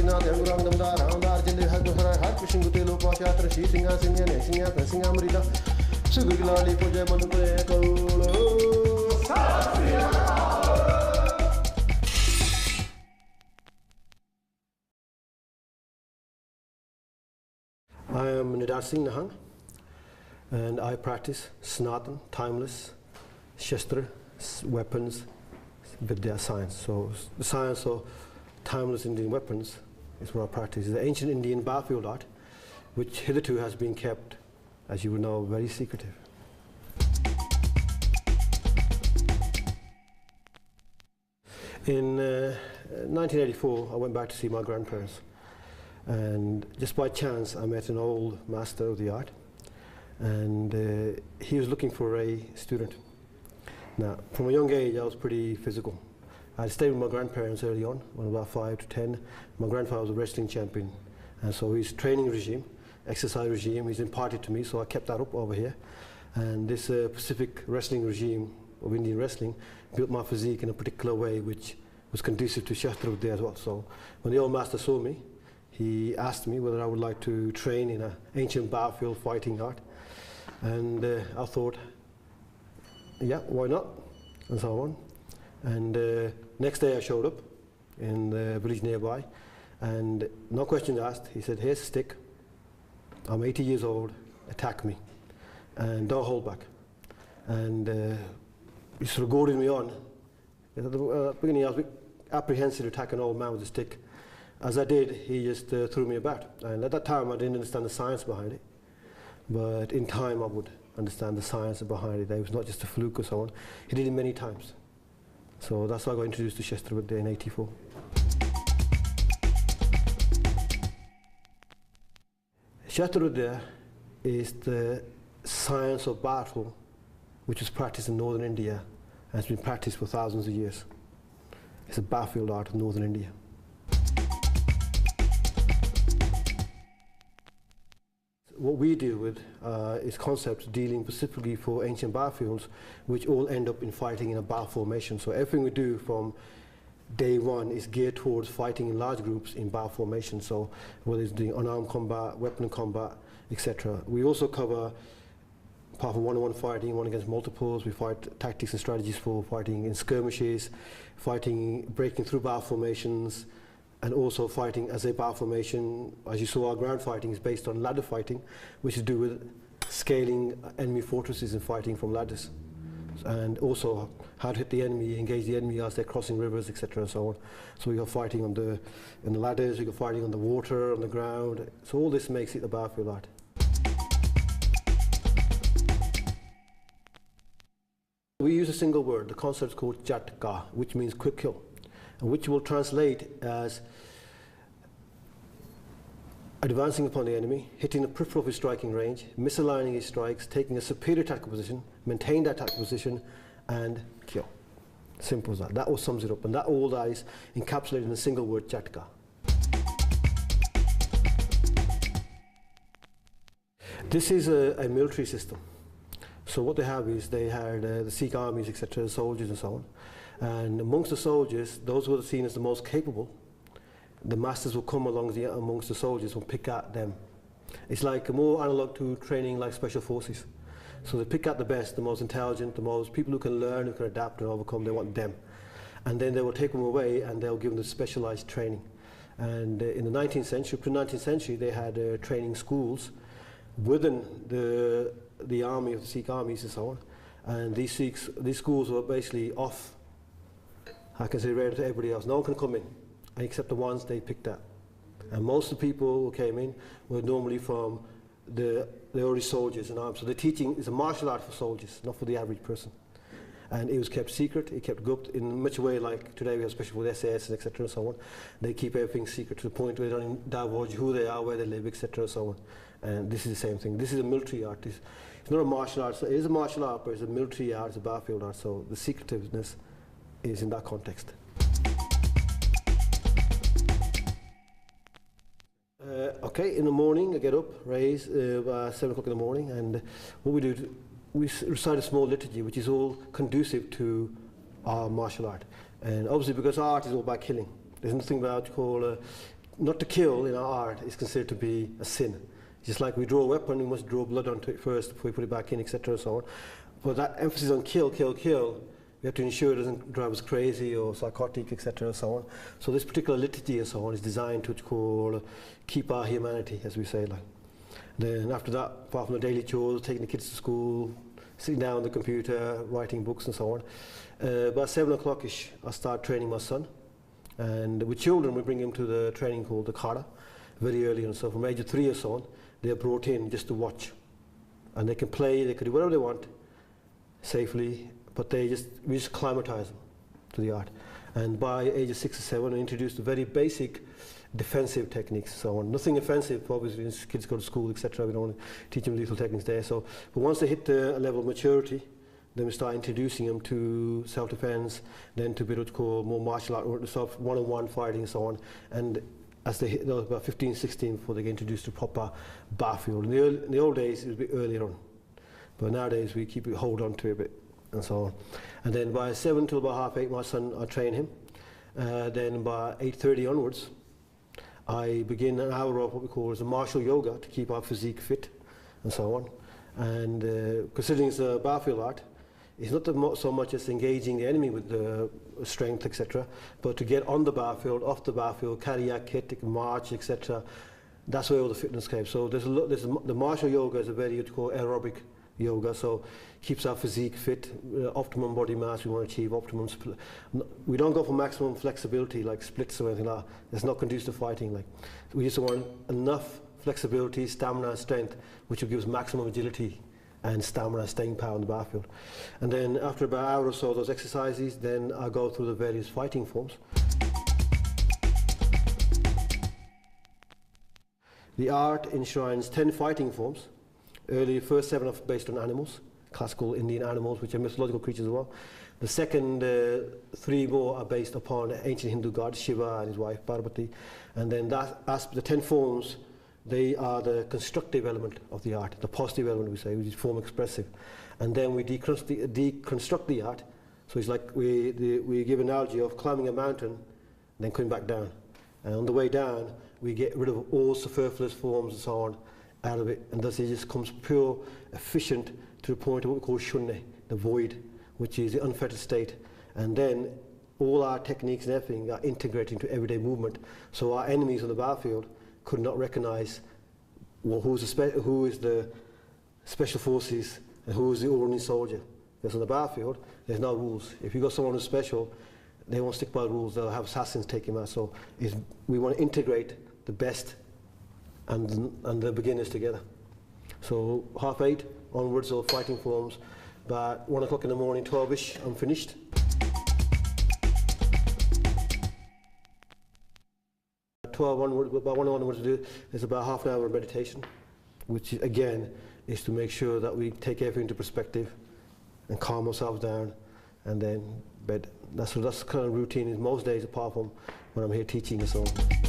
I am Nidar Singh and I practice Sanatan, timeless, Shastar, weapons, Vidiya, science. So the science of timeless Indian weapons is what I practice. It's the ancient Indian battlefield art, which hitherto has been kept, as you would know, very secretive. In 1984, I went back to see my grandparents. And just by chance, I met an old master of the art, and he was looking for a student. Now, from a young age, I was pretty physical. I stayed with my grandparents early on, when I was about 5 to 10. My grandfather was a wrestling champion, and so his training regime, exercise regime, he's imparted to me, so I kept that up over here. And this Pacific wrestling regime of Indian wrestling built my physique in a particular way, which was conducive to Shastar Vidiya as well. So when the old master saw me, he asked me whether I would like to train in an ancient battlefield fighting art. And I thought, yeah, why not? And so on. And next day I showed up in the village nearby, and no questions asked. He said, here's a stick. I'm 80 years old, attack me. And don't hold back. And he sort of goaded me on. At the beginning I was a bit apprehensive to attack an old man with a stick. As I did, he just threw me about. And at that time, I didn't understand the science behind it. But in time, I would understand the science behind it. It was not just a fluke or so on. He did it many times. So that's how I got introduced to Shastar Vidiya in '84. Shastar Vidiya is the science of battle, which was practiced in northern India and has been practiced for thousands of years. It's a battlefield art of northern India. What we deal with is concepts dealing specifically for ancient battlefields, which all end up in fighting in a battle formation. So everything we do from day one is geared towards fighting in large groups in battle formation. So whether it's doing unarmed combat, weapon combat, etc. We also cover, apart from one-on-one fighting, one against multiples, we fight tactics and strategies for fighting in skirmishes, fighting, breaking through battle formations, and also fighting as a battle formation. As you saw, our ground fighting is based on ladder fighting, which is to do with scaling enemy fortresses and fighting from ladders. And also how to hit the enemy, engage the enemy as they're crossing rivers, etc. and so on. So we got fighting on the ladders, we got fighting on the water, on the ground. So all this makes it a battlefield art. We use a single word. The concept is called kshatria, which means quick kill, and which will translate as advancing upon the enemy, hitting the peripheral of his striking range, misaligning his strikes, taking a superior tactical position, maintain that tactical position, and kill. Simple as that. That all sums it up, and that all that is encapsulated in a single word, kshatria. This is a military system. So what they have is they had the Sikh armies, etc., soldiers and so on. And amongst the soldiers, those who are seen as the most capable, the masters will come amongst the soldiers and pick out them. It's like more analog to training like special forces. So they pick out the best, the most intelligent, the most people who can learn, who can adapt and overcome, they want them. And then they will take them away and they'll give them the specialized training. And in the 19th century, pre-19th century, they had training schools within the army of the Sikh armies and so on. And these schools were basically off, I can say, rare to everybody else. No one can come in, except the ones they picked out. And most of the people who came in were normally from the early soldiers and arms. So the teaching is a martial art for soldiers, not for the average person. And it was kept secret, it kept gupt in much a way like today we have special with SAS and etc. and so on. They keep everything secret to the point where they don't divulge who they are, where they live, etc. and so on. And this is the same thing. This is a military art. It's not a martial art. So it is a martial art, but it's a military art, it's a battlefield art. So the secretiveness is in that context. Okay, in the morning I get up, raise about 7 o'clock in the morning, and what we do, we recite a small liturgy which is all conducive to our martial art. And obviously because art is all about killing, there's nothing about what you call not to kill in our art is considered to be a sin. Just like we draw a weapon, we must draw blood onto it first before we put it back in, etc. and so on. But that emphasis on kill, kill, kill, we have to ensure it doesn't drive us crazy or psychotic, etc. and so on. So this particular liturgy and so on is designed to call keep our humanity, as we say. Like. Then after that, apart from the daily chores, taking the kids to school, sitting down on the computer, writing books and so on. About 7 o'clock-ish, I start training my son. And with children, we bring him to the training called the Khada very early. And so from age of 3 or so on, they are brought in just to watch. And they can play, they can do whatever they want safely, but we just acclimatize them to the art. And by age of 6 or 7, we introduce the very basic defensive techniques and so on. Nothing offensive, obviously, as kids go to school, etc. We don't want to teach them lethal techniques there. So, but once they hit a level of maturity, then we start introducing them to self-defense, then to what we call more martial art, one-on-one fighting and so on. And as they hit about 15, 16, before they get introduced to proper battlefield. In the old days, it was a bit earlier on. But nowadays, we keep it, hold on to it a bit and so on. And then by 7 till about 8:30, my son, I train him. Then by 8:30 onwards, I begin an hour of what we call as a martial yoga to keep our physique fit and so on. And considering it's a battlefield art, it's not so much as engaging the enemy with the strength, etc., but to get on the battlefield, off the battlefield, carry a kit, march, etc. That's where all the fitness came. So the martial yoga is a very what you call aerobic yoga, so keeps our physique fit, optimum body mass we want to achieve, optimum. We don't go for maximum flexibility like splits or anything like that. It's not conducive to fighting. Like we just want enough flexibility, stamina, and strength, which will give us maximum agility and stamina and staying power on the battlefield. And then after about an hour or so of those exercises, then I go through the various fighting forms. The art enshrines 10 fighting forms. Early first 7 are based on animals, classical Indian animals, which are mythological creatures as well. The second 3 more are based upon ancient Hindu gods, Shiva and his wife Parvati. And then the 10 forms, they are the constructive element of the art, the positive element we say, which is form expressive. And then we deconstruct the art. So it's like we give an analogy of climbing a mountain, then coming back down. And on the way down, we get rid of all superfluous forms and so on out of it, and thus it just comes pure, efficient to the point of what we call shunne, the void, which is the unfettered state. And then all our techniques and everything are integrated into everyday movement. So our enemies on the battlefield could not recognize who is the special forces and who is the ordinary soldier. Because on the battlefield, there's no rules. If you've got someone who's special, they won't stick by the rules, they'll have assassins take him out. So we want to integrate the best and the beginners together. So 8:30 onwards, all fighting forms. But 1 o'clock in the morning, 12-ish, I'm finished. About 1 onwards, there's about half an hour of meditation, which again is to make sure that we take everything into perspective and calm ourselves down, and then bed. That's kind of routine is most days, apart from when I'm here teaching and so on.